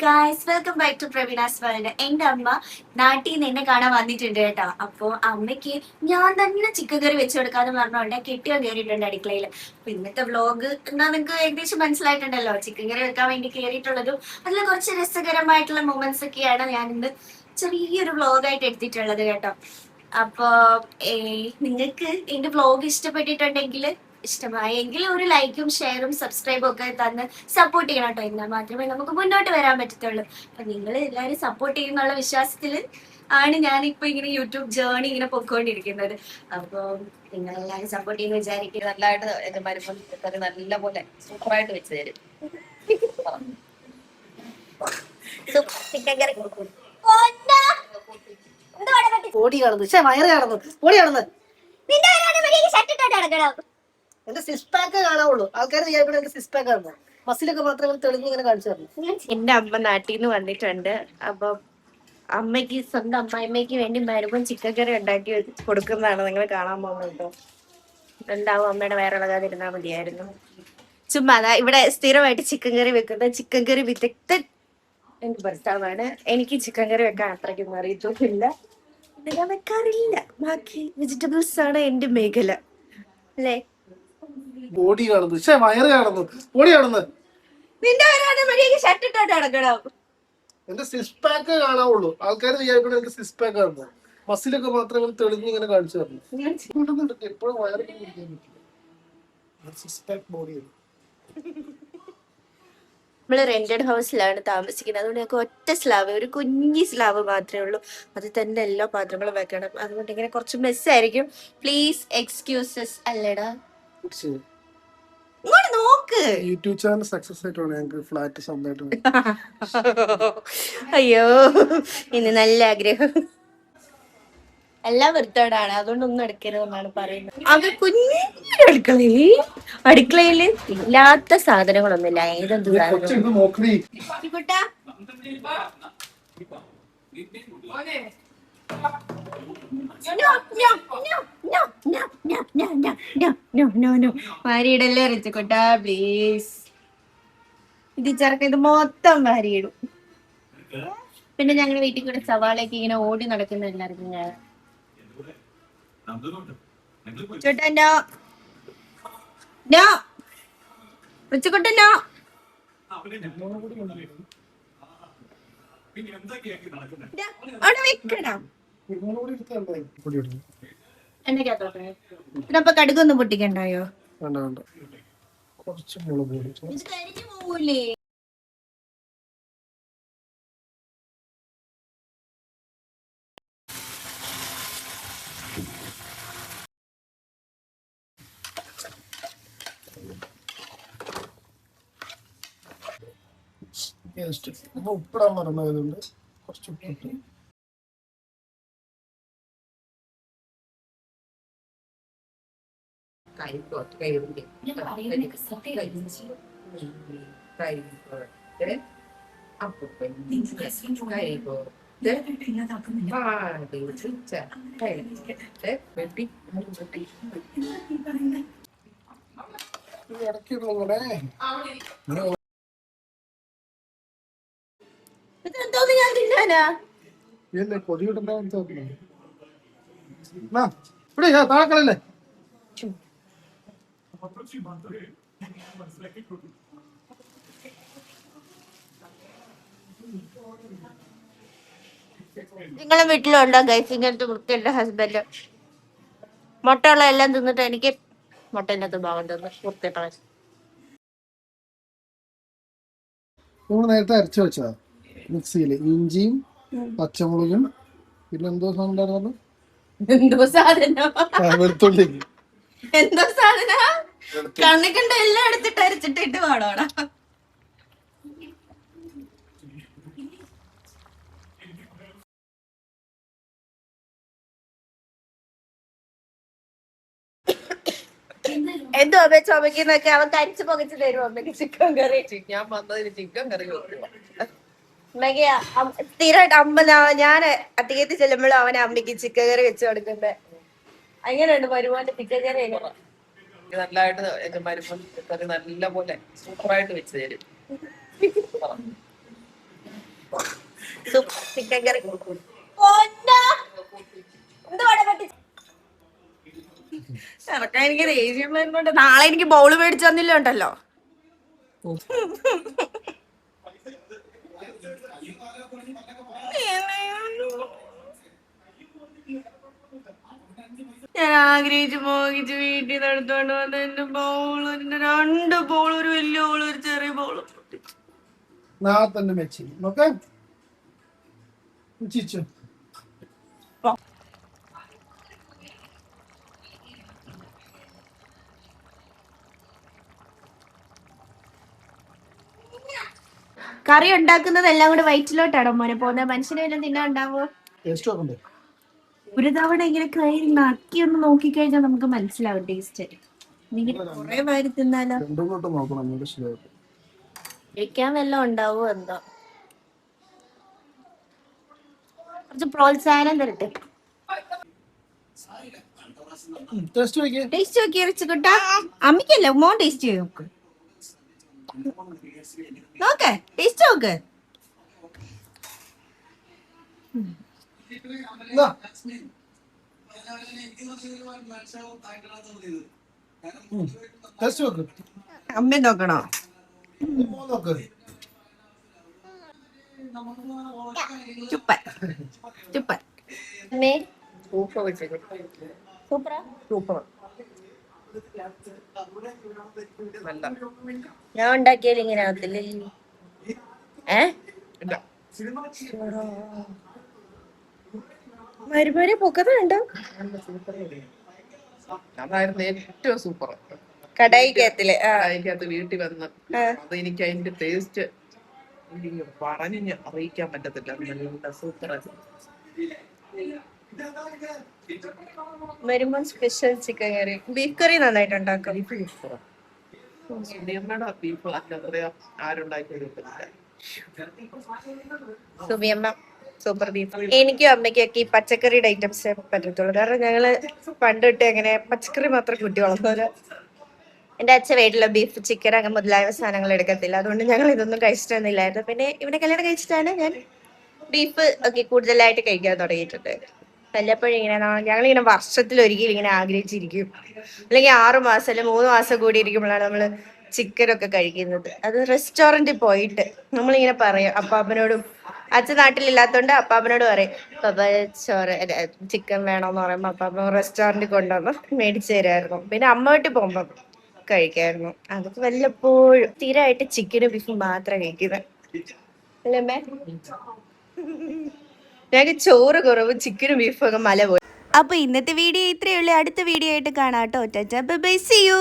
Guys, welcome back to Praveena's world. എന്റെ അമ്മ നാട്ടിൽ നിന്ന് എന്നെ കാണാൻ വന്നിട്ടുണ്ട് കേട്ടോ. അപ്പൊ അമ്മയ്ക്ക് ഞാൻ തന്നെ ചിക്കൻ കറി വെച്ച് കൊടുക്കാന്ന് പറഞ്ഞോണ്ട് കെട്ടിയാൻ കയറിയിട്ടുണ്ട് അടുക്കളയിൽ. അപ്പൊ ഇന്നത്തെ വ്ലോഗ് എന്നാ നിങ്ങൾക്ക് ഏകദേശം മനസ്സിലായിട്ടുണ്ടല്ലോ, ചിക്കൻ കറി വെക്കാൻ വേണ്ടി കയറിയിട്ടുള്ളതും അതിൽ കുറച്ച് രസകരമായിട്ടുള്ള മൊമെന്റ്സ് ഒക്കെയാണ് ഞാൻ ഇന്ന് ചെറിയൊരു വ്ലോഗായിട്ട് എടുത്തിട്ടുള്ളത് കേട്ടോ. അപ്പൊ നിങ്ങൾക്ക് എന്റെ വ്ലോഗ് ഇഷ്ടപ്പെട്ടിട്ടുണ്ടെങ്കിൽ, ഇഷ്ടമായെങ്കിൽ ഒരു ലൈക്കും ഷെയറും സബ്സ്ക്രൈബും ഒക്കെ തന്ന് സപ്പോർട്ട് ചെയ്യണം കേട്ടോ. എന്നാൽ മാത്രമേ നമുക്ക് മുന്നോട്ട് വരാൻ പറ്റത്തുള്ളൂ. അപ്പൊ നിങ്ങൾ എല്ലാവരും സപ്പോർട്ട് ചെയ്യുന്നുള്ള വിശ്വാസത്തിൽ ആണ് ഞാനിപ്പോ ഇങ്ങനെ യൂട്യൂബ് ജേർണി ഇങ്ങനെ പൊക്കോണ്ടിരിക്കുന്നത്. അപ്പൊ നിങ്ങൾ എല്ലാവരും സപ്പോർട്ട് ചെയ്യുന്ന വിചാരിക്കുന്നത്. നല്ലതായിട്ട് എന്റെ മരുമോൻ കറി നല്ല പോലെ സൂപ്പറായിട്ട് വെച്ച് തരും. ചിക്കൻ കറി പൊടി കാണുന്നു, പക്ഷേ വയറ് കാണുന്നു, പൊടി കാണുന്നു. എന്റെ സിക്സ് പാക്ക് കാണാവുള്ളൂ. ആൾക്കാർ വിചാരിക്കണം എന്റെ സിക്സ് പാക്ക് കാണുന്നു. മസിലൊക്കെ മാത്രമേ തെളിഞ്ഞ് ഇങ്ങനെ കാണിച്ചു തരണം. എന്റെ അമ്മ നാട്ടിൽ നിന്ന് വന്നിട്ടുണ്ട്. അപ്പൊ അമ്മയ്ക്ക്, സ്വന്തം അമ്മായിമ്മയ്ക്ക് വേണ്ടി മരുമോൻ ചിക്കൻ കറി ഉണ്ടാക്കി കൊടുക്കുന്നതാണ് നിങ്ങൾ കാണാൻ പോകുന്നത് കേട്ടോ. എന്താവും അമ്മയുടെ വയറിളകാതിരുന്നാ മതിയായിരുന്നു. ചുമ്മാ ഇവിടെ സ്ഥിരമായിട്ട് ചിക്കൻ കറി വെക്കുന്ന ചിക്കൻ കറി വിദഗ്ധൻ എന്റെ ഭർത്താവാണ്. എനിക്ക് ചിക്കൻ കറി വെക്കാൻ അത്രയ്ക്കൊന്നും അറിയത്തില്ല, ഞാൻ വെക്കാറില്ല. ബാക്കി വെജിറ്റബിൾസ് ആണ് എന്റെ മേഖല അല്ലേ. ബോഡി കാണുന്നു, പക്ഷേ വയറ് കാണുന്നു, പൊടി കാണുന്നു. നിന്റെ ഷർട്ട് ഇട്ടോട്ട് നടക്കണം. എന്റെ സിക്സ് പാക്ക് കാണാവുള്ളൂ. ആൾക്കാർ വിചാരിക്കണം എന്റെ സിക്സ് പാക്ക് കാണുന്നു. മസിലൊക്കെ മാത്രമേ തെളിഞ്ഞ് ഇങ്ങനെ കാണിച്ചു തരണം. എപ്പോഴും വയറ് സിക്സ് പാക്ക് ബോഡിയാണ്. നമ്മള് റെന്റഡ് ഹൗസിലാണ് താമസിക്കുന്നത്. അതുകൊണ്ട് ഞങ്ങൾക്ക് ഒറ്റ സ്ലാബ്, ഒരു കുഞ്ഞി സ്ലാബ് മാത്രമേ ഉള്ളൂ. അത് തന്നെ എല്ലാ പാത്രങ്ങളും വെക്കണം. അതുകൊണ്ട് ഇങ്ങനെ കുറച്ച് മെസ്സായിരിക്കും. Please excuses. അല്ലേടാ, ഇങ്ങോട്ട് നോക്ക്. യൂട്യൂബ് ചാനൽ സക്സസ് ആയിട്ടാണ് ഞങ്ങൾക്ക് ഫ്ലാറ്റ് സ്വന്തമായിട്ട്. അയ്യോ, ഇനി നല്ല ആഗ്രഹം. എല്ലാം വൃത്തോടാണ്, അതുകൊണ്ട് ഒന്നും എടുക്കരുതെന്നാണ് പറയുന്നത്. അത് കുഞ്ഞു അടുക്കളയില് ഇല്ലാത്ത സാധനങ്ങളൊന്നുമില്ല. ഏതെന്ത് വാരിയിടല്ലേ റിച്ചുകുട്ടാ, പ്ലീസ്. ഇത് ചെറുക്ക, ഇത് മൊത്തം വാരിയിടും. പിന്നെ ഞങ്ങളുടെ വീട്ടിൽ കൂടെ സവാളയൊക്കെ ഇങ്ങനെ ഓടി നടക്കുന്ന എല്ലാവർക്കും ഞാൻ ചേട്ടാ റിച്ചുകുട്ടനോ അവിടെ വെക്കണം. ഇതിനപ്പൊ കടുകൊന്നും പൊട്ടിക്കണ്ടായോ? കുറച്ച് മുളക് പൊടി. ഇത് കരിഞ്ഞു പോവൂലേ? ഉപ്പിടാൻ മറന്നതുകൊണ്ട് കുറച്ച് ഉപ്പിട്ട്. താഴക്കളല്ലേ നിങ്ങളെ വീട്ടിലുണ്ടോ ഗൈസ് ഇങ്ങനത്തെ വൃത്തിയുടെ ഹസ്ബൻഡ്? മുട്ടയുള്ള എല്ലാം തിന്നിട്ട് എനിക്ക് മുട്ടയിനകത്ത് ഭാഗം തന്നു വൃത്തിയിട്ട. നമ്മൾ നേരത്തെ അരച്ചു വെച്ചതാ മിക്സിയില്. ഇഞ്ചിയും പച്ചമുളകും പിന്നെ എന്തോ സാധനം ഉണ്ടായിരുന്നു, എന്തോ സാധനം, വെളുത്തുള്ളി. എന്തോ സാധന കണ്ണിക്കണ്ട എല്ലാം എടുത്തിട്ട് അരച്ചിട്ടിട്ട് വേണോടാ. എന്തോ അമ്മ ചുമക്കുന്നൊക്കെ അവൻ കരിച്ചു പുകച്ചു തരും അമ്മക്ക് ചിക്കൻ കറി. ഞാൻ വന്നതിന് ചിക്കൻ കറി സ്ഥിരമായിട്ട് അമ്മ, ഞാൻ അധികത്തിൽ ചെല്ലുമ്പോഴും അവനെ അമ്മയ്ക്ക് ചിക്കൻ കറി വെച്ച് കൊടുക്കുന്നത്. അങ്ങനെയുണ്ട് മരുമോന്റെ ചിക്കൻ കറി. നല്ലതായിട്ട് എന്റെ മരുമോൻ കറി നല്ല പോലെ സൂപ്പറായിട്ട് വെച്ച് തരും. സൂപ്പർ ചിക്കൻ കറി. ഇറക്കാൻ എനിക്ക് ദേഷ്യം വരുന്നുണ്ട്. നാളെ എനിക്ക് ബൗള് മേടിച്ചു തന്നില്ല ഉണ്ടല്ലോ. ഞാൻ ആഗ്രഹിച്ച് മോഹിച്ച് വീട്ടിൽ നിന്ന് എടുത്തോണ്ട് വന്ന എന്റെ ബൗള്, എന്റെ 2 ബൗൾ, ഒരു വലിയ ബൗൾ, ഒരു ചെറിയ ബൗള്. തന്നെ വെച്ച് ഓക്കെ ചിച്ചു. കറി ഉണ്ടാക്കുന്നത് എല്ലാം കൂടെ വയറ്റിലോട്ടാണോ മോനെ പോകുന്നത്? മനുഷ്യനെ വല്ലതും തിന്നാൻ ഉണ്ടാവോ? ടേസ്റ്റ് നോക്കണ്ടേ? ഒരു തവണ ഇങ്ങനെ കൈ നക്കി ഒന്ന് നോക്കിക്കഴിഞ്ഞാൽ നമുക്ക് മനസ്സിലാവും ടേസ്റ്റ്. കുറെ വാരി തിന്നാലോ? രണ്ടും നോക്കണം. കഴിക്കാൻ വല്ലതും ഉണ്ടാവോ എന്തോ. കുറച്ച് പ്രോത്സാഹനം തരട്ടെ. ടേസ്റ്റ് നോക്കി ഇറച്ചി കിട്ടാ. അമ്മയ്ക്കല്ലേ മോൻ ടേസ്റ്റ് ചെയ്ത് നോക്ക്. നോക്ക്, ടേസ്റ്റ് നോക്ക്. അമ്മ നോക്കണോ? ചുപ്പൻ ചുപ്പൻ. സൂപ്പർ വെച്ചേക്കും. സൂപ്പറാ. സൂപ്പർ. ഞാൻ ഉണ്ടാക്കിയാലും ഇങ്ങനെ ആവത്തില്ലേ? മരുമോനെ പൊക്കത്തുണ്ട്. അതായിരുന്നു ഏറ്റവും സൂപ്പർ. കടായിക്കകത്ത് വീട്ടിൽ വന്ന് അത് എനിക്ക് അതിന്റെ ടേസ്റ്റ് പറഞ്ഞ് അറിയിക്കാൻ പറ്റത്തില്ല. നല്ല സൂപ്പർ. മരുമോൻ special chicken curry, beef curry നന്നായിട്ട് ഉണ്ടാക്കും. ബീഫ് ആരുണ്ടാക്കിയ സുമിയമ്മ സൂപ്പർ ബീഫ്. എനിക്കും അമ്മയ്ക്കൊക്കെ ഈ പച്ചക്കറിയുടെ ഐറ്റംസ് പറ്റത്തുള്ളൂ. കാരണം ഞങ്ങള് പണ്ട് തൊട്ട് അങ്ങനെ പച്ചക്കറി മാത്രം കൂട്ടി വളർന്നവര്. എന്റെ അച്ഛൻ വീട്ടില് ബീഫ്, ചിക്കൻ അങ്ങനെ മുതലായ സാധനങ്ങൾ എടുക്കത്തില്ല. അതുകൊണ്ട് ഞങ്ങൾ ഇതൊന്നും കഴിച്ചിട്ടൊന്നുമില്ലായിരുന്നു. പിന്നെ ഇവിടെ കല്യാണം കഴിച്ചിട്ടാണ് ഞാൻ ബീഫ് ഒക്കെ കൂടുതലായിട്ട് കഴിക്കാൻ തുടങ്ങിയിട്ടുണ്ട്. വല്ലപ്പോഴും ഇങ്ങനെ ഞങ്ങളിങ്ങനെ വർഷത്തിലൊരിക്കലും ഇങ്ങനെ ആഗ്രഹിച്ചിരിക്കും. അല്ലെങ്കിൽ 6 മാസം അല്ലെങ്കിൽ 3 മാസം കൂടി ഇരിക്കുമ്പോഴാണ് നമ്മള് ചിക്കനൊക്കെ കഴിക്കുന്നത്. അത് റെസ്റ്റോറന്റിൽ പോയിട്ട് നമ്മളിങ്ങനെ പറയും അപ്പാപ്പനോടും. അച്ഛൻ നാട്ടിലില്ലാത്തോണ്ട് അപ്പാപ്പനോട് പറയും പപ്പ ചോറ് ചിക്കൻ വേണോന്ന് പറയുമ്പോ അപ്പാപ്പ റെസ്റ്റോറന്റിൽ കൊണ്ടുവന്ന് മേടിച്ചു തരുമായിരുന്നു. പിന്നെ അമ്മ വീട്ടിൽ പോകുമ്പോ കഴിക്കായിരുന്നു. അതൊക്കെ വല്ലപ്പോഴും. സ്ഥിരമായിട്ട് ചിക്കനും ബീഫും മാത്രം കഴിക്കുന്നത് അല്ലേ അമ്മേ? ഞങ്ങൾക്ക് ചോറ് കുറവ്, ചിക്കനും ബീഫും ഒക്കെ മല പോയി. അപ്പൊ ഇന്നത്തെ വീഡിയോ ഇത്രയേ ഉള്ളൂ. അടുത്ത വീഡിയോ ആയിട്ട് കാണാം കേട്ടോ. Bye, see U.